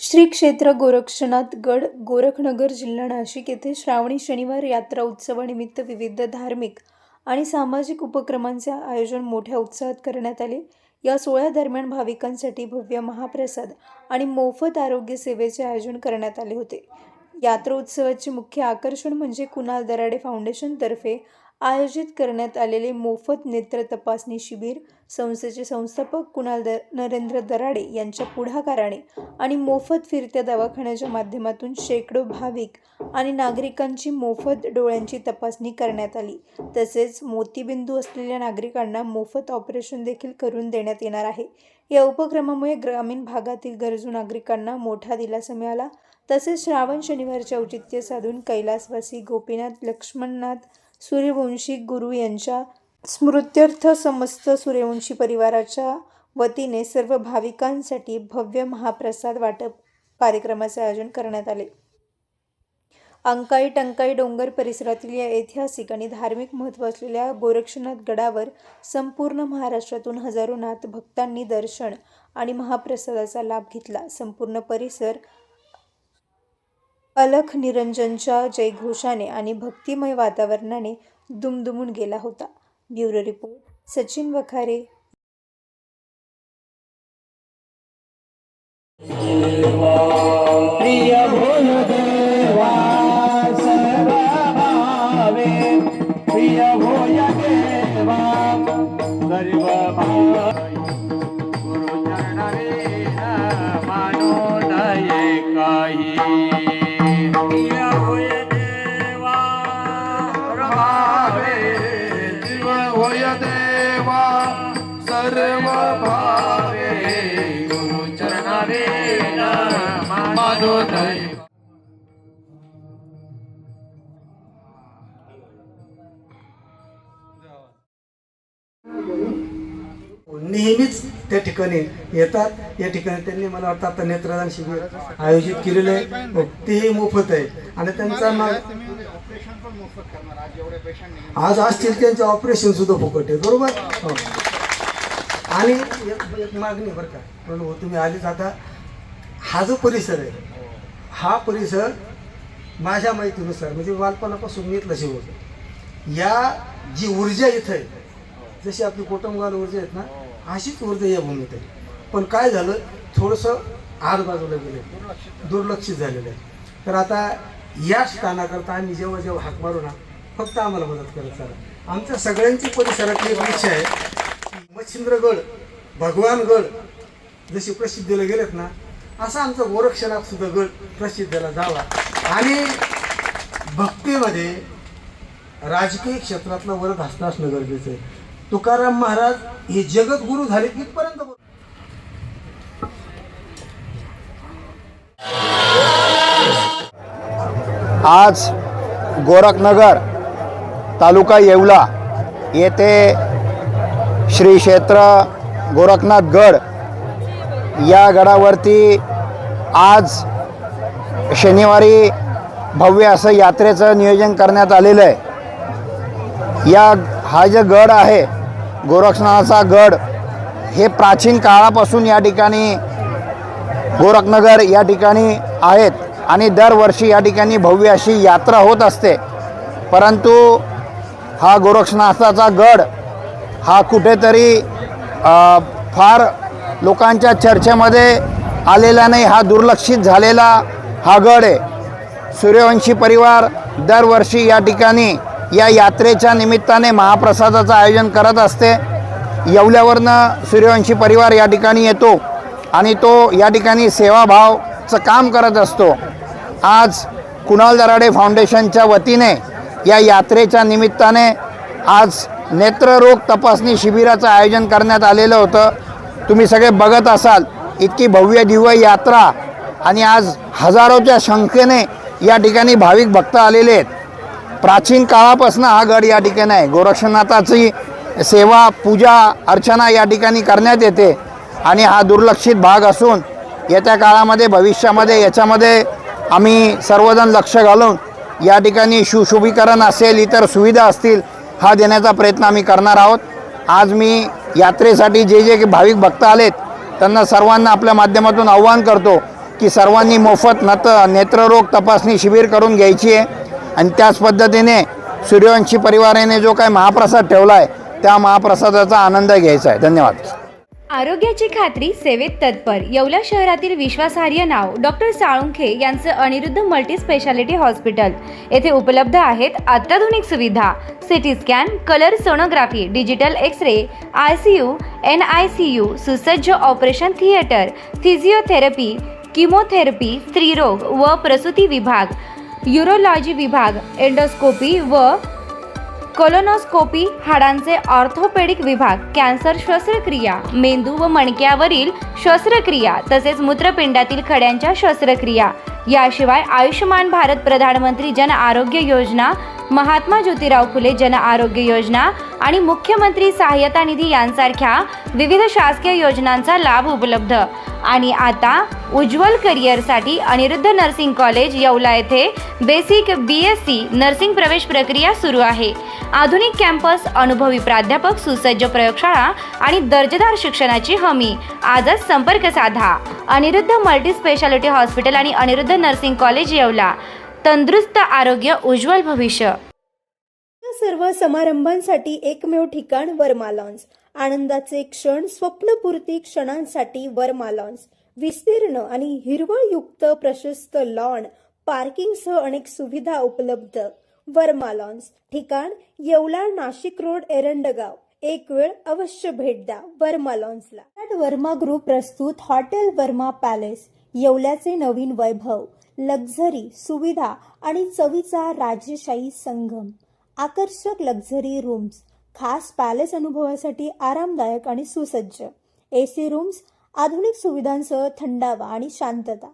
श्री क्षेत्र गोरक्षनाथ गड गोरखनगर जिल्हा नाशिक येथे श्रावणी शनिवार यात्रा उत्सवानिमित्त विविध धार्मिक आणि सामाजिक उपक्रमांचे आयोजन मोठ्या उत्साहात करण्यात आले। या सोहळ्या दरम्यान भाविकांसाठी भव्य महाप्रसाद आणि मोफत आरोग्य सेवेचे आयोजन करण्यात आले होते। यात्रा उत्सवाचे मुख्य आकर्षण म्हणजे कुणाल दराडे फाउंडेशन तर्फे आयोजित करण्यात आलेले मोफत नेत्र तपासणी शिबिर। संस्थेचे संस्थापक कुणाल नरेंद्र दराडे यांच्या पुढाकाराने आणि मोफत फिरत्या दवाखान्याच्या माध्यमातून शेकडो भाविक आणि नागरिकांची मोफत डोळ्यांची तपासणी करण्यात आली। तसेच मोतीबिंदू असलेल्या नागरिकांना मोफत ऑपरेशन देखील करून देण्यात येणार आहे। या उपक्रमामुळे ग्रामीण भागातील गरजू नागरिकांना मोठा दिलासा मिळाला। तसेच श्रावण शनिवारचे औचित्य साधून कैलासवासी गोपीनाथ लक्ष्मणनाथ सूर्यवंशी गुरु यांच्या स्मृत्यर्थ समस्त सूर्यवंशी परिवाराच्या वतीने सर्व भाविकांसाठी भव्य महाप्रसाद वाटप कार्यक्रमाचे आयोजन करण्यात आले। अंकाई टंकाई डोंगर परिसरातील या ऐतिहासिक आणि धार्मिक महत्त्व असलेल्या गोरक्षनाथ गडावर संपूर्ण महाराष्ट्रातून हजारो नाथ भक्तांनी दर्शन आणि महाप्रसादाचा लाभ घेतला। संपूर्ण परिसर अलख निरंजनच्या जयघोषाने आणि भक्तिमय वातावरणाने दुमदुमून गेला होता। Bureau report Sachin Wakhare. प्रिय भोल देवा सर्वभावे प्रिय भोल देवा सर्वभावे गुरु चरणारे मानो नये काही प्रिय भोल देवा सर्वभावे प्रिय भोल देवा सर्वभावे गुरु चरणारे मानो नये। नेहमीच त्या ठिकाणी येतात। या ठिकाणी त्यांनी मला वाटतं आता नेत्रदान शिबिर आयोजित केलेलं आहे, तेही मोफत आहे आणि त्यांचा आज असतील त्यांचे ऑपरेशन सुद्धा फुकट आहे, बरोबर हो। आणि एक मागणी बरं का, पण तुम्ही आलीच आता, हा जो परिसर आहे हा परिसर माझ्या माहितीनुसार म्हणजे बालपणापासून मी इथला शिवतो, या जी ऊर्जा इथं आहे जशी आपली कोटमगाव ऊर्जा आहेत ना, अशीच ऊर्जा या भूमीत आहे। पण काय झालं, थोडंसं आड बाजूला गेलं, दुर्लक्षित झालेलं आहे। तर आता या स्थानाकरता आम्ही जेव्हा जेव्हा हाक मारू ना, फक्त आम्हाला मदत करत चला। आमच्या सगळ्यांची परिसरातली एक इच्छा आहे की मच्छिंद्रगड भगवानगड जशी प्रसिद्धीला गेलेत ना, असा आमचा गोरक्षनाथ सुद्धा गड प्रसिद्धीला जावा आणि भक्तीमध्ये राजकीय क्षेत्रातला वरद हस्त असणं गरजेचं आहे। तुकाराम महाराज हे जगद्गुरु झाले तिथपर्यंत आज गोरखनगर तालुका येवला येथे श्री क्षेत्र गोरखनाथ गड या गडावरती आज शनिवारी भव्य असं यात्रेचं नियोजन करण्यात आलेलं आहे। हा जो गड आहे गोरक्षनाथाचा गड, हे प्राचीन काळापासून या ठिकाणी गोरखनगर या ठिकाणी आहेत आणि दरवर्षी या ठिकाणी भव्य अशी यात्रा होत असते। परंतु हा गोरक्षनाथाचा गड हा कुठेतरी फार लोकांच्या चर्चेमध्ये आलेला नाही, हा दुर्लक्षित झालेला हा गड आहे। सूर्यवंशी परिवार दरवर्षी या ठिकाणी या यात्रेच्या निमित्ताने महाप्रसादाचं आयोजन करत असते। येवल्यावरनं सूर्यवंशी परिवार या ठिकाणी येतो आणि तो या ठिकाणी सेवाभावचं काम करत असतो। आज कुणाल दराडे फाउंडेशनच्या वतीने या यात्रेच्या निमित्ताने आज नेत्ररोग तपासणी शिबिराचं आयोजन करण्यात आलेलं होतं। तुम्ही सगळे बघत असाल, इतकी भव्य दिव्य यात्रा आणि आज हजारोच्या संख्येने या ठिकाणी भाविक भक्त आलेले आहेत। प्राचीन काळापासून हा गड या ठिकाणी आहे, गोरक्षनाथाची सेवा पूजा अर्चना या ठिकाणी करण्यात येते आणि हा दुर्लक्षित भाग असून येत्या काळामध्ये भविष्यामध्ये याच्यामध्ये आम्ही सर्वजण लक्ष घालून या ठिकाणी सुशोभीकरण असेल, इतर सुविधा असतील, हा देण्याचा प्रयत्न आम्ही करणार आहोत। आज मी यात्रेसाठी जे भाविक भक्त आलेत त्यांना सर्वांना आपल्या माध्यमातून आव्हान करतो की सर्वांनी मोफत नेत्ररोग तपासणी शिबिर करून घ्यायची आहे आणि त्याच पद्धतीने सूर्यवंशी परिवाराने जो काय महाप्रसाद ठेवला आहे त्या महाप्रसादाचा आनंद घ्यायचा आहे. धन्यवाद. आरोग्याची खात्री सेवेत तत्पर येवला शहरातील विश्वासार्ह नाव डॉक्टर साळुंखे यांचं अनिरुद्ध मल्टी स्पेशालिटी हॉस्पिटल येथे उपलब्ध आहेत अत्याधुनिक सुविधा CT scan, colour sonography, digital X-ray, ICU, NICU, सुसज्ज ऑपरेशन थिएटर, फिजिओथेरपी, किमोथेरपी, स्त्रीरोग व प्रसूती विभाग, यूरोलॉजी विभाग, एंडोस्कोपी व कोलोनोस्कोपी, हाडांचे ऑर्थोपेडिक विभाग, कॅन्सर शस्त्रक्रिया, मेंदू व मणक्यावरील शस्त्रक्रिया तसेच मूत्रपिंडातील खड्यांच्या शस्त्रक्रिया. याशिवाय आयुष्यमान भारत प्रधानमंत्री जन आरोग्य योजना, महात्मा ज्योतिराव फुले जन आरोग्य योजना आणि मुख्यमंत्री सहाय्यता निधी यांसारख्या विविध शासकीय योजनांचा लाभ उपलब्ध. आणि आता उज्ज्वल करिअरसाठी अनिरुद्ध नर्सिंग कॉलेज येवला येथे बेसिक BSc नर्सिंग प्रवेश प्रक्रिया सुरू आहे. आधुनिक कॅम्पस, अनुभवी प्राध्यापक, सुसज्ज प्रयोगशाळा आणि दर्जेदार शिक्षणाची हमी. आजच संपर्क साधा. अनिरुद्ध मल्टी स्पेशालिटी हॉस्पिटल आणि अनिरुद्ध नर्सिंग कॉलेज येवला. तंदुरुस्त आरोग्य, उज्ज्वल भविष्य. सर्व समारंभांसाठी एकमेव ठिकाण वर्मा लॉन्स. आनंदाचे क्षण, स्वप्नपूर्ती क्षणांसाठी वर्मा लॉन्स. विस्तीर्ण आणि हिरवळयुक्त प्रशस्त लॉन, पार्किंगसह अनेक सुविधा उपलब्ध. वर्मा लॉन्स. ठिकाण येवला, नाशिक रोड, एरंडगाव. एक वेळ अवश्य भेट द्या वर्मा लॉन्सला. वर्मा ग्रुप प्रस्तुत हॉटेल वर्मा पॅलेस. येवल्याचे नवीन वैभव, लक्झरी सुविधा आणि चवीचा राजेशाही संगम. आकर्षक लक्झरी रूम्स, खास पॅलेस अनुभवासाठी आरामदायक आणि सुसज्ज. AC रूम्स, आधुनिक सुविधांसह थंडावा आणि शांतता.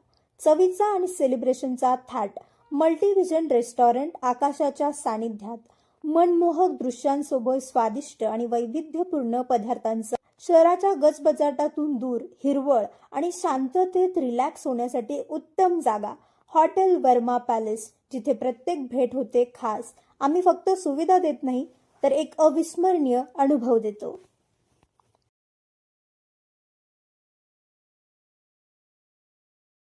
चवीचा आणि सेलिब्रेशनचा थाट. मल्टीव्हिजन रेस्टॉरंट, आकाशाच्या सानिध्यात. मनमोहक दृश्यांसोबत स्वादिष्ट आणि वैविध्यपूर्ण पदार्थांचा. शहराच्या गजबजाटातून दूर, हिरवळ आणि शांततेत रिलॅक्स होण्यासाठी उत्तम जागा. हॉटेल वर्मा पॅलेस, जिथे प्रत्येक भेट होते खास. आम्ही फक्त सुविधा देत नाही तर एक अविस्मरणीय अनुभव देतो.